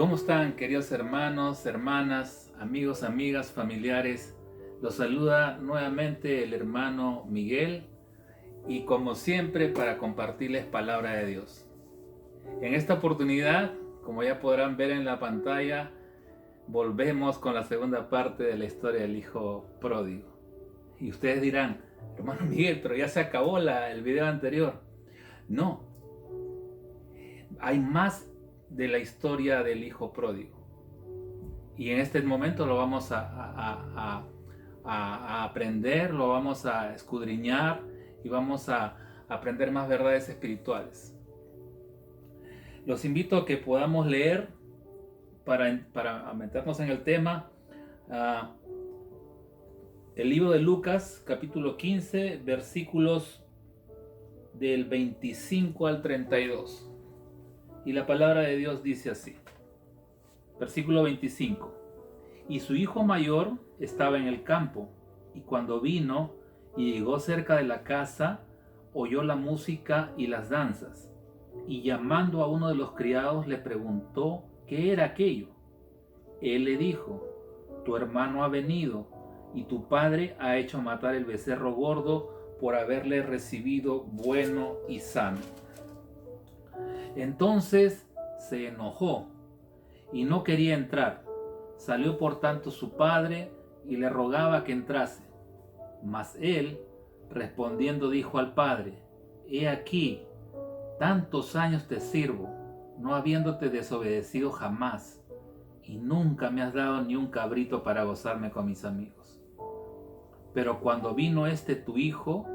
¿Cómo están, queridos hermanos, hermanas, amigos, amigas, familiares? Los saluda nuevamente el hermano Miguel y como siempre para compartirles palabra de Dios. En esta oportunidad, como ya podrán ver en la pantalla, volvemos con la segunda parte de la historia del hijo pródigo. Y ustedes dirán, hermano Miguel, pero ya se acabó el video anterior. No, hay más de la historia del hijo pródigo. Y en este momento lo vamos a aprender, lo vamos a escudriñar y vamos a aprender más verdades espirituales. Los invito a que podamos leer para meternos en el tema el libro de Lucas, capítulo 15, versículos del 25 al 32. Y la palabra de Dios dice así. Versículo 25. Y su hijo mayor estaba en el campo, y cuando vino y llegó cerca de la casa, oyó la música y las danzas, y llamando a uno de los criados le preguntó qué era aquello. Él le dijo: tu hermano ha venido, y tu padre ha hecho matar el becerro gordo por haberle recibido bueno y sano. Entonces se enojó y no quería entrar. Salió por tanto su padre y le rogaba que entrase. Mas él, respondiendo, dijo al padre: he aquí, tantos años te sirvo, no habiéndote desobedecido jamás, y nunca me has dado ni un cabrito para gozarme con mis amigos. Pero cuando vino tu hijo,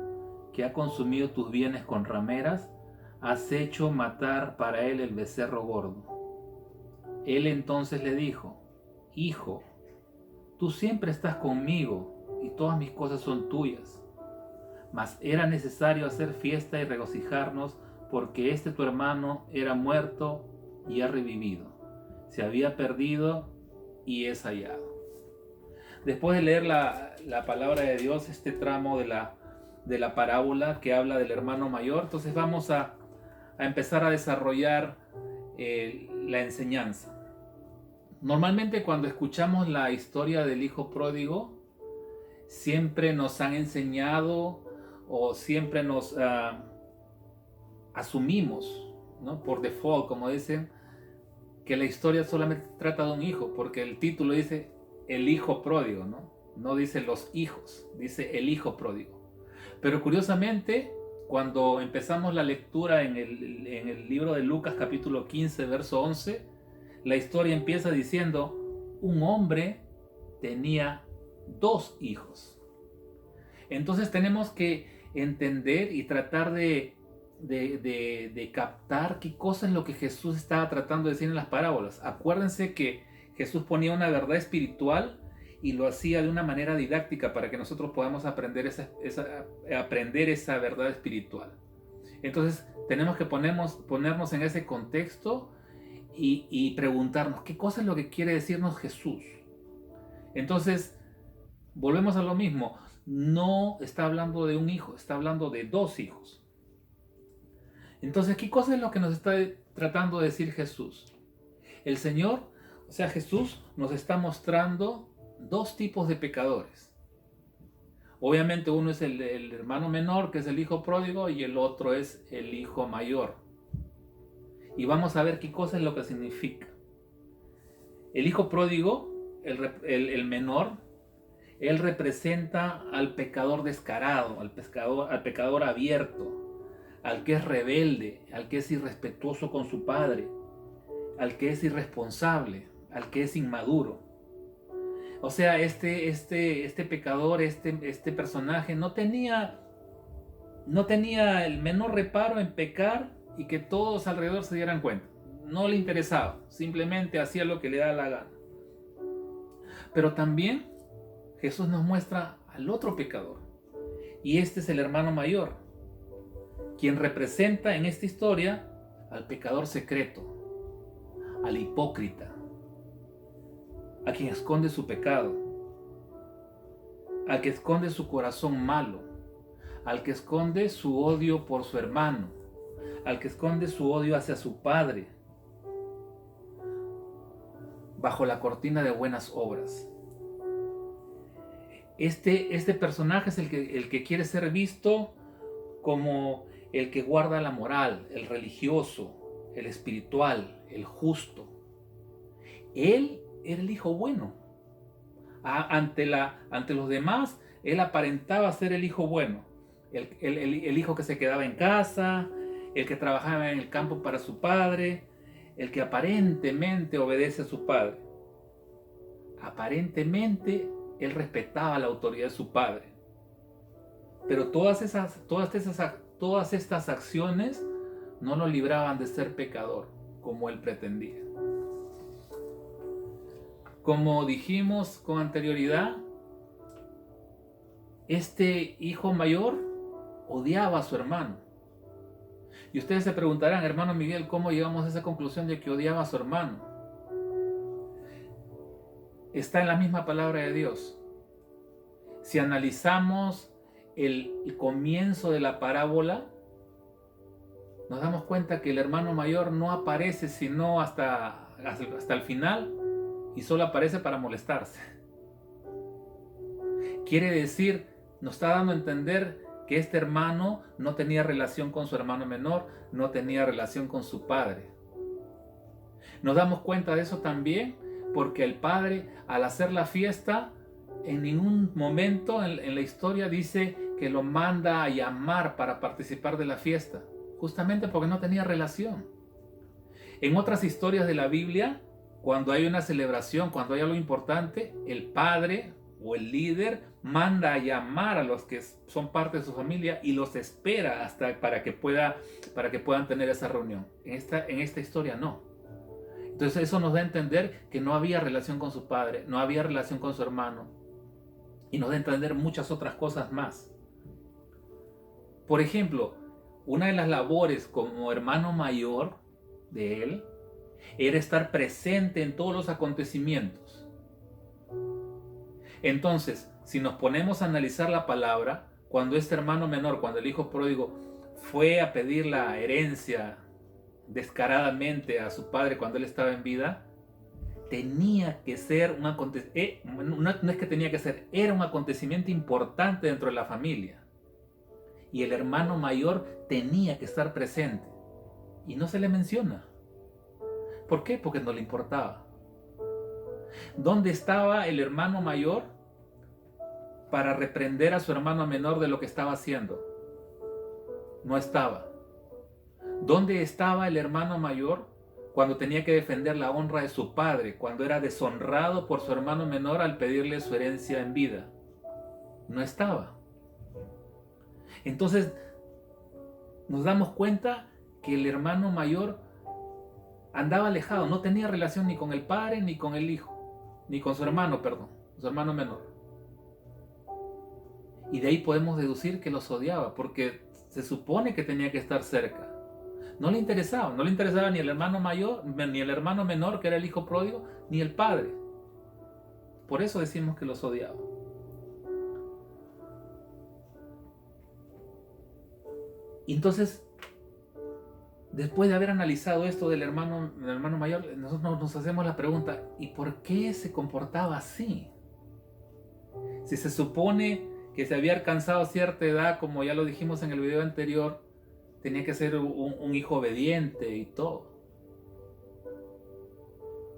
que ha consumido tus bienes con rameras, has hecho matar para él el becerro gordo. Él entonces le dijo: hijo, tú siempre estás conmigo y todas mis cosas son tuyas. Mas era necesario hacer fiesta y regocijarnos, porque tu hermano era muerto y ha revivido, se había perdido y es hallado. Después de leer la palabra de Dios, este tramo de la parábola que habla del hermano mayor, entonces vamos a empezar a desarrollar la enseñanza. Normalmente cuando escuchamos la historia del hijo pródigo, siempre nos han enseñado o siempre nos asumimos, ¿no? Por default, como dicen, que la historia solamente trata de un hijo, porque el título dice el hijo pródigo, ¿no? No dice los hijos, dice el hijo pródigo. Pero curiosamente, cuando empezamos la lectura en el libro de Lucas capítulo 15, verso 11, la historia empieza diciendo: un hombre tenía 2 hijos. Entonces tenemos que entender y tratar de captar qué cosa es lo que Jesús estaba tratando de decir en las parábolas. Acuérdense que Jesús ponía una verdad espiritual y lo hacía de una manera didáctica para que nosotros podamos aprender esa verdad espiritual. Entonces tenemos que ponernos en ese contexto y preguntarnos qué cosa es lo que quiere decirnos Jesús. Entonces volvemos a lo mismo. No está hablando de un hijo, está hablando de 2 hijos. Entonces, ¿qué cosa es lo que nos está tratando de decir Jesús? El Señor, o sea, Jesús nos está mostrando 2 tipos de pecadores. Obviamente uno es el hermano menor, que es el hijo pródigo, y el otro es el hijo mayor. Y vamos a ver qué cosa es lo que significa. El hijo pródigo, el menor, él representa al pecador descarado, al pecador abierto, al que es rebelde, al que es irrespetuoso con su padre, al que es irresponsable, al que es inmaduro. O sea, este pecador, este personaje no tenía el menor reparo en pecar y que todos alrededor se dieran cuenta. No le interesaba, simplemente hacía lo que le daba la gana. Pero también Jesús nos muestra al otro pecador, y este es el hermano mayor, quien representa en esta historia al pecador secreto, al hipócrita, a quien esconde su pecado, al que esconde su corazón malo, al que esconde su odio por su hermano, al que esconde su odio hacia su padre. bajo la cortina de buenas obras. Este personaje es el que quiere ser visto como el que guarda la moral, el religioso, el espiritual, el justo. Él era el hijo bueno. Ante los demás, él aparentaba ser el hijo bueno. El hijo que se quedaba en casa, el que trabajaba en el campo para su padre, el que aparentemente obedece a su padre. Aparentemente, él respetaba la autoridad de su padre. Pero todas estas acciones no lo libraban de ser pecador, como él pretendía. Como dijimos con anterioridad, este hijo mayor odiaba a su hermano. Y ustedes se preguntarán, hermano Miguel, ¿cómo llegamos a esa conclusión de que odiaba a su hermano? Está en la misma palabra de Dios. Si analizamos el comienzo de la parábola, nos damos cuenta que el hermano mayor no aparece sino hasta el final, y solo aparece para molestarse. Quiere decir, nos está dando a entender que este hermano no tenía relación con su hermano menor, no tenía relación con su padre. Nos damos cuenta de eso también porque el padre, al hacer la fiesta, en ningún momento en la historia dice que lo manda a llamar para participar de la fiesta, justamente porque no tenía relación. En otras historias de la Biblia, cuando hay una celebración, cuando hay algo importante, el padre o el líder manda a llamar a los que son parte de su familia y los espera hasta para que puedan tener esa reunión. En esta historia no. Entonces eso nos da a entender que no había relación con su padre, no había relación con su hermano, y nos da a entender muchas otras cosas más. Por ejemplo, una de las labores como hermano mayor de él era estar presente en todos los acontecimientos. Entonces, si nos ponemos a analizar la palabra, cuando este hermano menor, cuando el hijo pródigo fue a pedir la herencia descaradamente a su padre cuando él estaba en vida, tenía que ser no es que tenía que ser, era un acontecimiento importante dentro de la familia. Y el hermano mayor tenía que estar presente. Y no se le menciona. ¿Por qué? Porque no le importaba. ¿Dónde estaba el hermano mayor para reprender a su hermano menor de lo que estaba haciendo? No estaba. ¿Dónde estaba el hermano mayor cuando tenía que defender la honra de su padre, cuando era deshonrado por su hermano menor al pedirle su herencia en vida? No estaba. Entonces, nos damos cuenta que el hermano mayor andaba alejado, no tenía relación ni con el padre, ni con el hijo, ni con su hermano menor. Y de ahí podemos deducir que los odiaba, porque se supone que tenía que estar cerca. No le interesaba ni el hermano mayor, ni el hermano menor, que era el hijo pródigo, ni el padre. Por eso decimos que los odiaba. Y entonces, después de haber analizado esto del hermano mayor, nosotros nos hacemos la pregunta, ¿y por qué se comportaba así? Si se supone que se había alcanzado cierta edad, como ya lo dijimos en el video anterior, tenía que ser un hijo obediente y todo.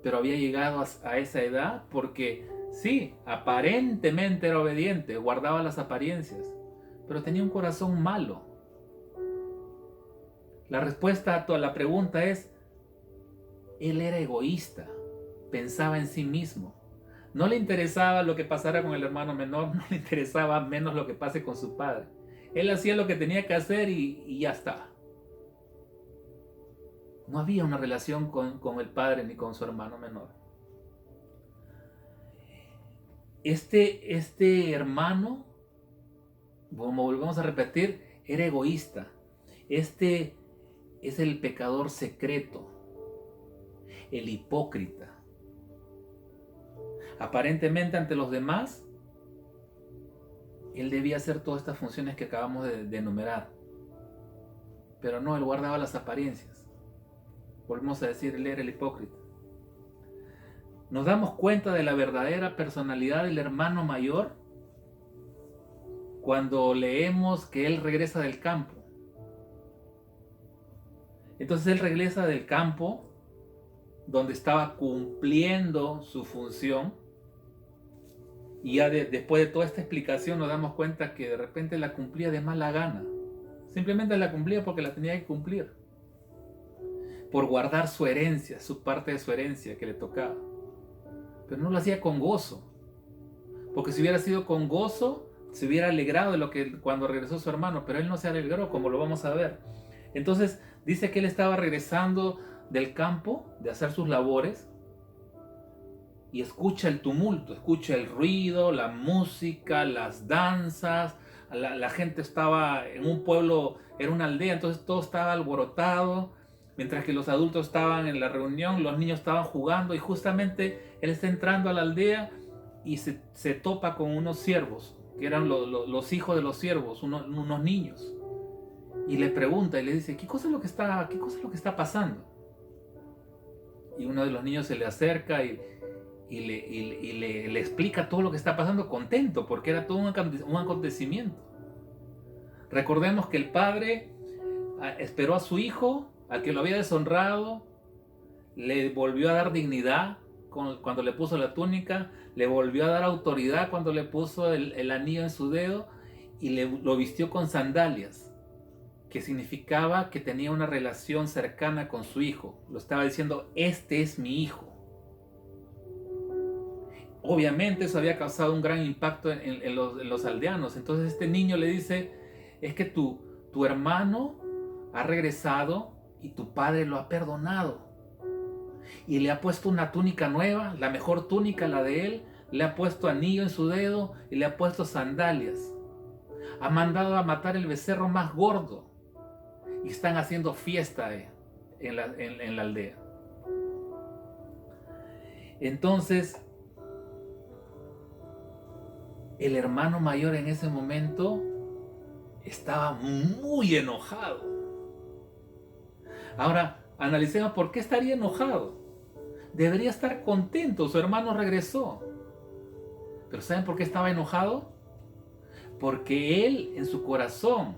Pero había llegado a esa edad porque sí, aparentemente era obediente, guardaba las apariencias, pero tenía un corazón malo. La respuesta a toda la pregunta es, él era egoísta, pensaba en sí mismo. No le interesaba lo que pasara con el hermano menor, no le interesaba menos lo que pase con su padre. Él hacía lo que tenía que hacer y ya está. No había una relación con el padre ni con su hermano menor. Este hermano, como volvemos a repetir, era egoísta. Este es el pecador secreto, el hipócrita. Aparentemente ante los demás, él debía hacer todas estas funciones que acabamos de enumerar. Pero no, él guardaba las apariencias. Volvemos a decir, él era el hipócrita. Nos damos cuenta de la verdadera personalidad del hermano mayor cuando leemos que él regresa del campo. Entonces él regresa del campo donde estaba cumpliendo su función, y ya después de toda esta explicación nos damos cuenta que de repente la cumplía de mala gana. Simplemente la cumplía porque la tenía que cumplir, por guardar su herencia, su parte de su herencia que le tocaba. Pero no lo hacía con gozo, porque si hubiera sido con gozo, se hubiera alegrado de lo que cuando regresó su hermano, pero él no se alegró, como lo vamos a ver. Entonces dice que él estaba regresando del campo de hacer sus labores y escucha el tumulto, escucha el ruido, la música, las danzas. La gente estaba en un pueblo, era una aldea, entonces todo estaba alborotado. Mientras que los adultos estaban en la reunión, los niños estaban jugando, y justamente él está entrando a la aldea y se topa con unos siervos, que eran los hijos de los siervos, unos niños. Y le pregunta y le dice, ¿qué cosa es lo que está pasando? Y uno de los niños se le acerca y le explica todo lo que está pasando, contento, porque era todo un acontecimiento. Recordemos que el padre esperó a su hijo, al que lo había deshonrado, le volvió a dar dignidad cuando le puso la túnica, le volvió a dar autoridad cuando le puso el anillo en su dedo, y lo vistió con sandalias, que significaba que tenía una relación cercana con su hijo. Lo estaba diciendo, este es mi hijo. Obviamente eso había causado un gran impacto en los aldeanos. Entonces este niño le dice, es que tu hermano ha regresado y tu padre lo ha perdonado. Y le ha puesto una túnica nueva, la mejor túnica, la de él. Le ha puesto anillo en su dedo y le ha puesto sandalias. Ha mandado a matar el becerro más gordo. Y están haciendo fiesta en la aldea. Entonces, el hermano mayor en ese momento estaba muy enojado. Ahora, analicemos por qué estaría enojado. Debería estar contento, su hermano regresó. Pero ¿saben por qué estaba enojado? Porque él en su corazón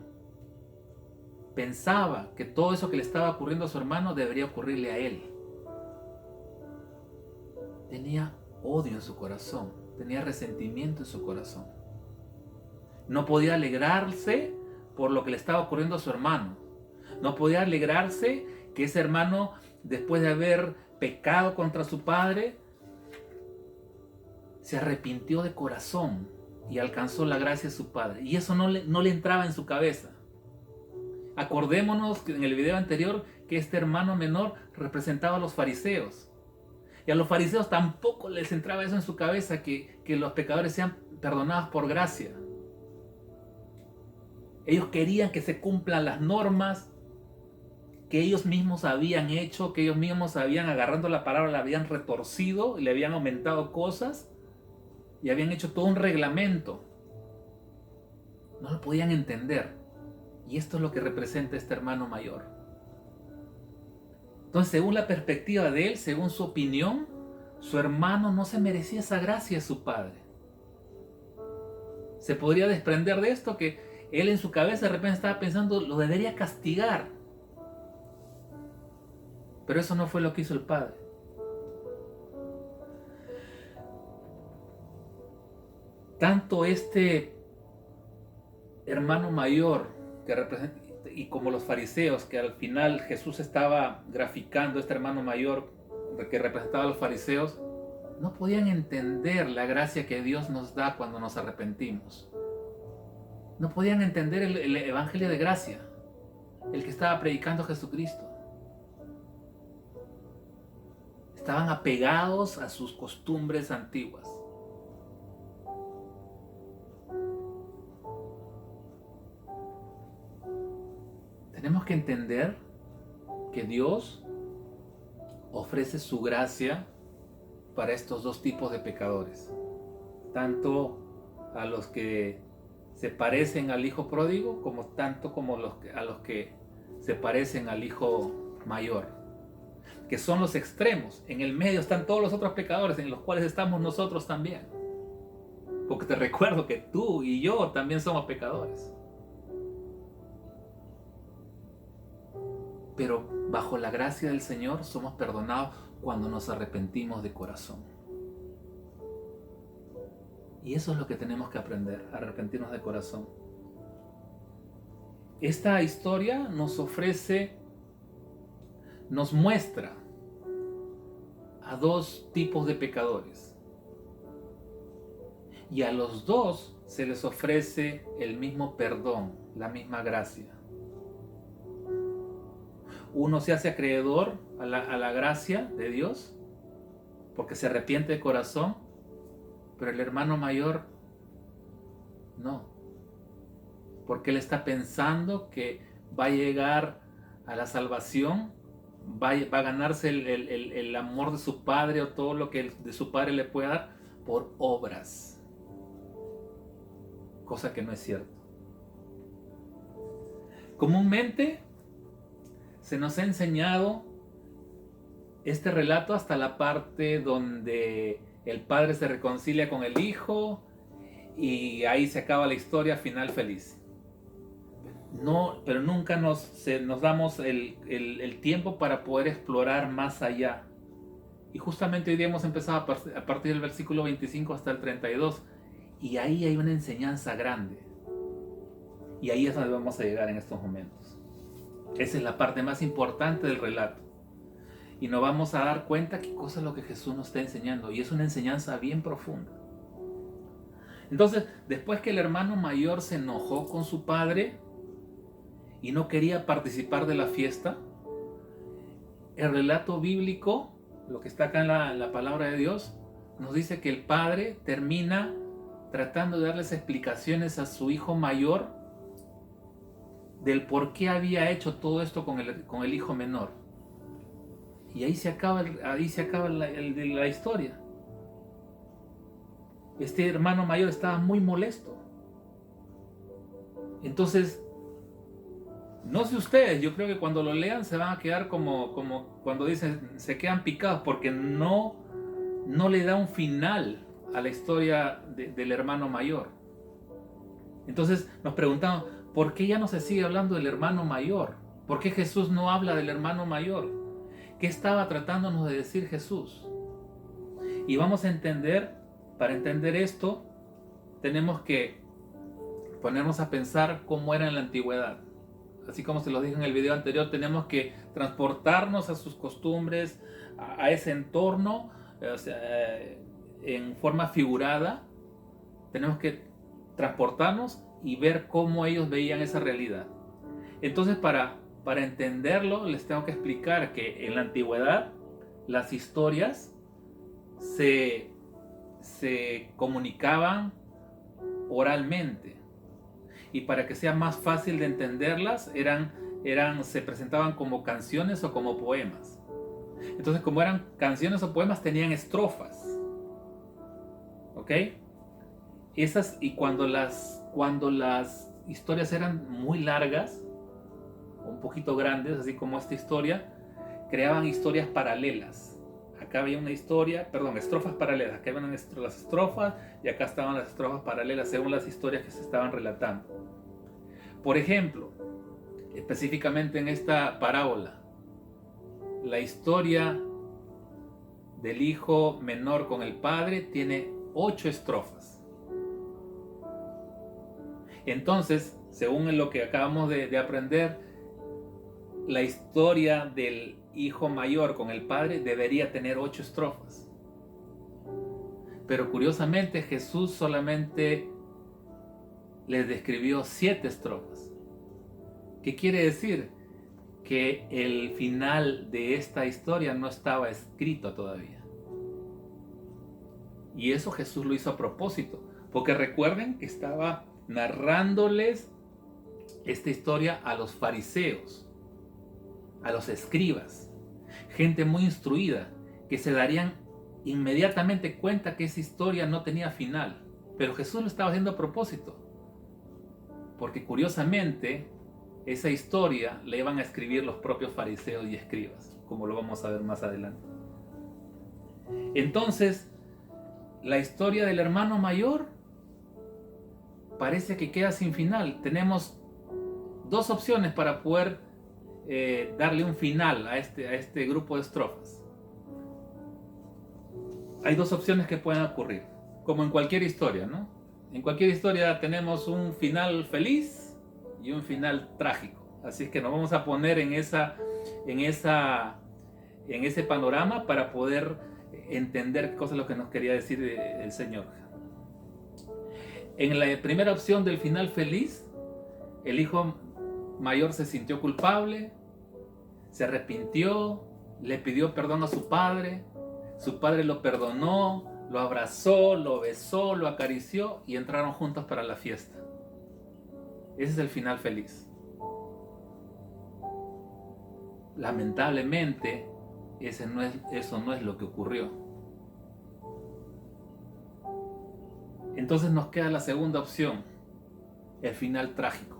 pensaba que todo eso que le estaba ocurriendo a su hermano debería ocurrirle a él. Tenía odio en su corazón, tenía resentimiento en su corazón. No podía alegrarse por lo que le estaba ocurriendo a su hermano. No podía alegrarse que ese hermano, después de haber pecado contra su padre, se arrepintió de corazón y alcanzó la gracia de su padre. Y eso no le entraba en su cabeza. Acordémonos que en el video anterior que este hermano menor representaba a los fariseos. Y a los fariseos tampoco les entraba eso en su cabeza, que los pecadores sean perdonados por gracia. Ellos querían que se cumplan las normas que ellos mismos habían hecho, que ellos mismos habían, agarrando la palabra, la habían retorcido y le habían aumentado cosas y habían hecho todo un reglamento. No lo podían entender. Y esto es lo que representa este hermano mayor. Entonces, según la perspectiva de él, según su opinión, su hermano no se merecía esa gracia de su padre. Se podría desprender de esto que él en su cabeza de repente estaba pensando, lo debería castigar. Pero eso no fue lo que hizo el padre. Tanto este hermano mayor que representa, y como los fariseos, que al final Jesús estaba graficando este hermano mayor que representaba a los fariseos, no podían entender la gracia que Dios nos da cuando nos arrepentimos. No podían entender el evangelio de gracia, el que estaba predicando Jesucristo. Estaban apegados a sus costumbres antiguas. Tenemos que entender que Dios ofrece su gracia para estos dos tipos de pecadores, tanto a los que se parecen al hijo pródigo como a los que se parecen al hijo mayor. que son los extremos. En el medio están todos los otros pecadores, en los cuales estamos nosotros también. Porque te recuerdo que tú y yo también somos pecadores. Pero bajo la gracia del Señor somos perdonados cuando nos arrepentimos de corazón. Y eso es lo que tenemos que aprender, arrepentirnos de corazón. Esta historia nos muestra a dos tipos de pecadores. Y a los dos se les ofrece el mismo perdón, la misma gracia. Uno se hace acreedor a la gracia de Dios porque se arrepiente de corazón, pero el hermano mayor no, porque él está pensando que va a llegar a la salvación, va a ganarse el amor de su padre o todo lo que de su padre le pueda dar por obras, cosa que no es cierto. Comúnmente se nos ha enseñado este relato hasta la parte donde el padre se reconcilia con el hijo y ahí se acaba la historia, final feliz. No, pero nunca nos damos el tiempo para poder explorar más allá. Y justamente hoy día hemos empezado a partir del versículo 25 hasta el 32. Y ahí hay una enseñanza grande. Y ahí es donde vamos a llegar en estos momentos. Esa es la parte más importante del relato. Y nos vamos a dar cuenta qué cosa es lo que Jesús nos está enseñando. Y es una enseñanza bien profunda. Entonces, después que el hermano mayor se enojó con su padre y no quería participar de la fiesta, el relato bíblico, lo que está acá en la palabra de Dios, nos dice que el padre termina tratando de darles explicaciones a su hijo mayor del por qué había hecho todo esto con el hijo menor. Y ahí se acaba la historia. Este hermano mayor estaba muy molesto. Entonces, no sé ustedes, yo creo que cuando lo lean se van a quedar como cuando dicen, se quedan picados porque no le da un final a la historia del hermano mayor. Entonces nos preguntamos, ¿por qué ya no se sigue hablando del hermano mayor? ¿Por qué Jesús no habla del hermano mayor? ¿Qué estaba tratándonos de decir Jesús? Y vamos a entender, para entender esto, tenemos que ponernos a pensar cómo era en la antigüedad. Así como se lo dije en el video anterior, tenemos que transportarnos a sus costumbres, a ese entorno, o sea, en forma figurada. Tenemos que transportarnos y ver cómo ellos veían esa realidad. Entonces, para entenderlo, les tengo que explicar que en la antigüedad las historias se comunicaban oralmente. Y para que sea más fácil de entenderlas, se presentaban como canciones o como poemas. Entonces, como eran canciones o poemas, tenían estrofas. ¿Ok? Y cuando las historias eran muy largas, un poquito grandes, así como esta historia, creaban historias paralelas. Acá había una historia, estrofas paralelas. Acá habían las estrofas y acá estaban las estrofas paralelas según las historias que se estaban relatando. Por ejemplo, específicamente en esta parábola, la historia del hijo menor con el padre tiene 8 estrofas. Entonces, según lo que acabamos de aprender, la historia del hijo mayor con el padre debería tener 8 estrofas. Pero curiosamente Jesús solamente les describió 7 estrofas. ¿Qué quiere decir? Que el final de esta historia no estaba escrito todavía. Y eso Jesús lo hizo a propósito, porque recuerden que estaba narrándoles esta historia a los fariseos, a los escribas, gente muy instruida, que se darían inmediatamente cuenta que esa historia no tenía final. Pero Jesús lo estaba haciendo a propósito, porque curiosamente esa historia la iban a escribir los propios fariseos y escribas. como lo vamos a ver más adelante. Entonces, la historia del hermano mayor parece que queda sin final. Tenemos dos opciones para poder darle un final a este grupo de estrofas. Hay dos opciones que pueden ocurrir, como en cualquier historia, ¿no? En cualquier historia tenemos un final feliz y un final trágico. Así es que nos vamos a poner en ese panorama para poder entender qué cosa es lo que nos quería decir el Señor. En la primera opción del final feliz, el hijo mayor se sintió culpable, se arrepintió, le pidió perdón a su padre lo perdonó, lo abrazó, lo besó, lo acarició y entraron juntos para la fiesta. Ese es el final feliz. Lamentablemente, eso no es lo que ocurrió. Entonces nos queda la segunda opción, el final trágico.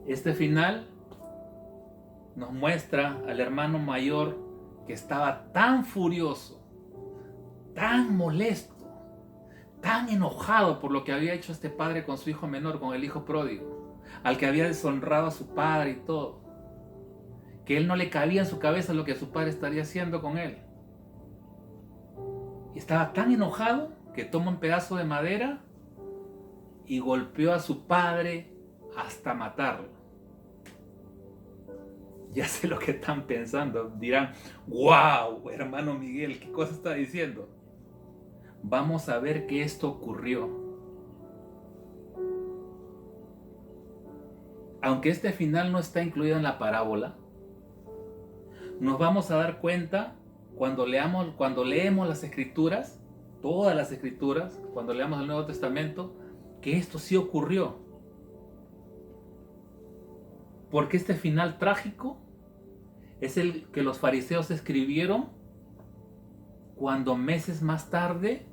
Este final nos muestra al hermano mayor que estaba tan furioso, tan molesto, tan enojado por lo que había hecho este padre con su hijo menor, con el hijo pródigo, al que había deshonrado a su padre y todo, que él no le cabía en su cabeza lo que su padre estaría haciendo con él. Y estaba tan enojado que toma un pedazo de madera y golpeó a su padre hasta matarlo. Ya sé lo que están pensando. Dirán, wow, hermano Miguel, ¿qué cosa está diciendo? Vamos a ver que esto ocurrió. Aunque este final no está incluido en la parábola, nos vamos a dar cuenta cuando leemos las escrituras, todas las escrituras, cuando leamos el Nuevo Testamento, que esto sí ocurrió. Porque este final trágico es el que los fariseos escribieron cuando meses más tarde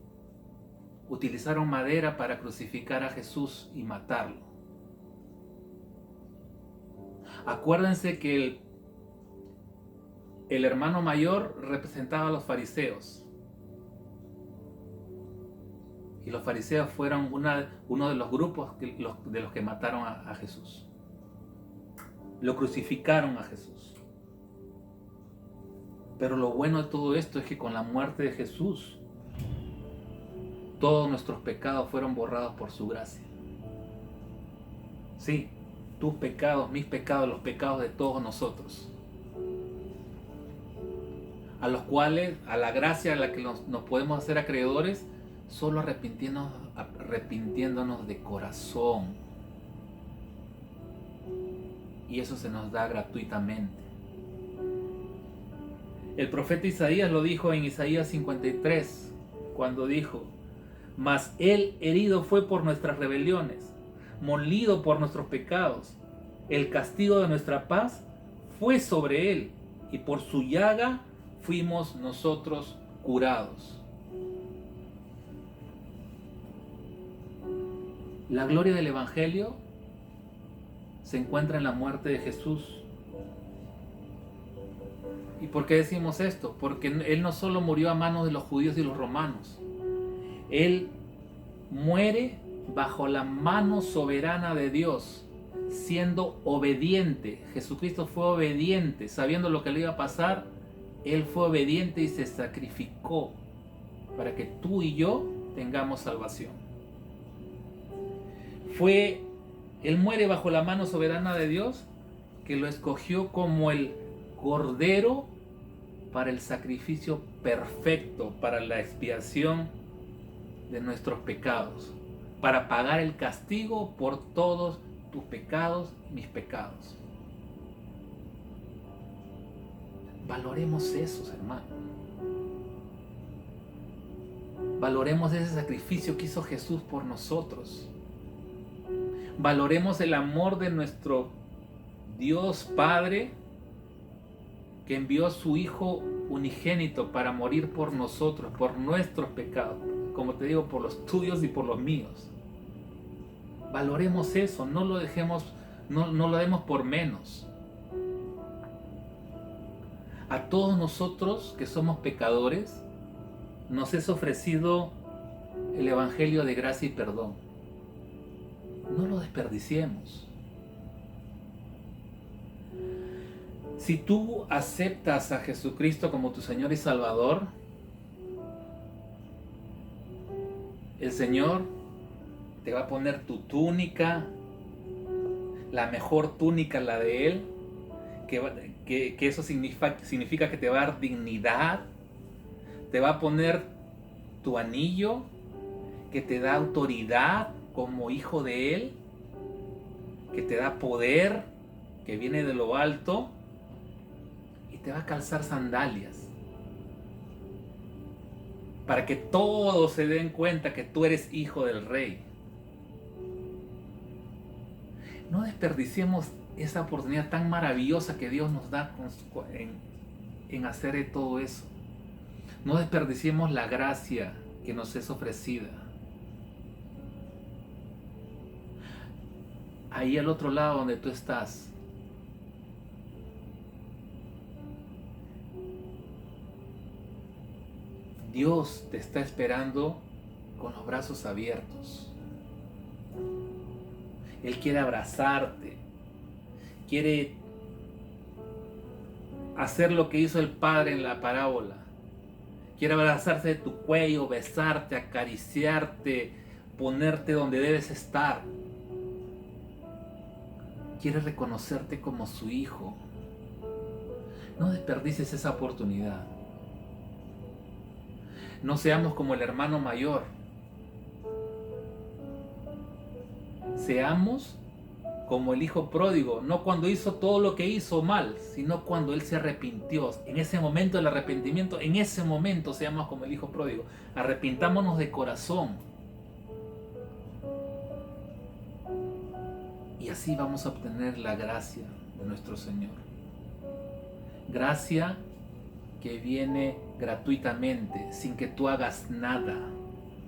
utilizaron madera para crucificar a Jesús y matarlo. Acuérdense que el hermano mayor representaba a los fariseos. Y los fariseos fueron uno de los grupos de los que mataron a Jesús. Lo crucificaron a Jesús. Pero lo bueno de todo esto es que con la muerte de Jesús, todos nuestros pecados fueron borrados por su gracia. Sí, tus pecados, mis pecados, los pecados de todos nosotros. A los cuales, a la gracia a la que nos podemos hacer acreedores, solo arrepintiéndonos de corazón. Y eso se nos da gratuitamente. El profeta Isaías lo dijo en Isaías 53, cuando dijo: mas él herido fue por nuestras rebeliones, molido por nuestros pecados. El castigo de nuestra paz fue sobre él, y por su llaga fuimos nosotros curados. La gloria del Evangelio se encuentra en la muerte de Jesús. ¿Y por qué decimos esto? Porque Él no solo murió a manos de los judíos y los romanos. Él muere bajo la mano soberana de Dios, siendo obediente. Jesucristo fue obediente, sabiendo lo que le iba a pasar. Él fue obediente y se sacrificó para que tú y yo tengamos salvación. Él muere bajo la mano soberana de Dios, que lo escogió como el Cordero para el sacrificio perfecto, para la expiación de nuestros pecados, para pagar el castigo por todos tus pecados y mis pecados. Valoremos esos, hermano. Valoremos ese sacrificio que hizo Jesús por nosotros. Valoremos el amor de nuestro Dios Padre, que envió a su Hijo unigénito para morir por nosotros, por nuestros pecados, como te digo, por los tuyos y por los míos. Valoremos eso, no lo dejemos, no lo demos por menos. A todos nosotros que somos pecadores, nos es ofrecido el Evangelio de gracia y perdón. No lo desperdiciemos. Si tú aceptas a Jesucristo como tu Señor y Salvador, el Señor te va a poner tu túnica, la mejor túnica, la de Él, que eso significa que te va a dar dignidad, te va a poner tu anillo, que te da autoridad como hijo de Él, que te da poder, que viene de lo alto, y te va a calzar sandalias, para que todos se den cuenta que tú eres hijo del Rey. No desperdiciemos esa oportunidad tan maravillosa que Dios nos da en hacer todo eso. No desperdiciemos la gracia que nos es ofrecida. Ahí al otro lado donde tú estás, Dios te está esperando con los brazos abiertos. Él quiere abrazarte, quiere hacer lo que hizo el Padre en la parábola. Quiere abrazarse de tu cuello, besarte, acariciarte, ponerte donde debes estar. Quiere reconocerte como su hijo. No desperdicies esa oportunidad. No seamos como el hermano mayor. Seamos como el hijo pródigo, no cuando hizo todo lo que hizo mal, sino cuando él se arrepintió. En ese momento del arrepentimiento, en ese momento seamos como el hijo pródigo. Arrepintámonos de corazón. Y así vamos a obtener la gracia de nuestro Señor. Gracia que viene gratuitamente, sin que tú hagas nada.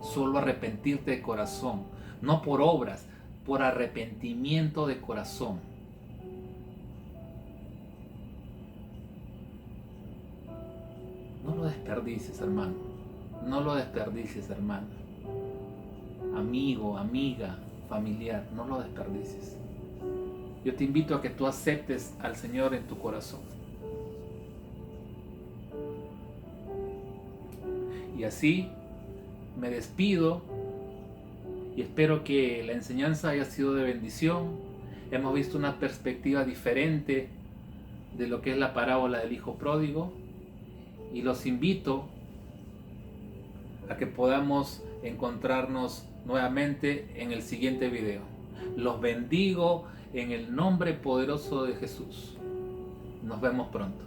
Solo arrepentirte de corazón, no por obras, por arrepentimiento de corazón. No lo desperdicies, hermano. No lo desperdicies, hermana. Amigo, amiga, familiar, no lo desperdicies. Yo te invito a que tú aceptes al Señor en tu corazón. Y así me despido y espero que la enseñanza haya sido de bendición. Hemos visto una perspectiva diferente de lo que es la parábola del hijo pródigo y los invito a que podamos encontrarnos nuevamente en el siguiente video. Los bendigo en el nombre poderoso de Jesús. Nos vemos pronto.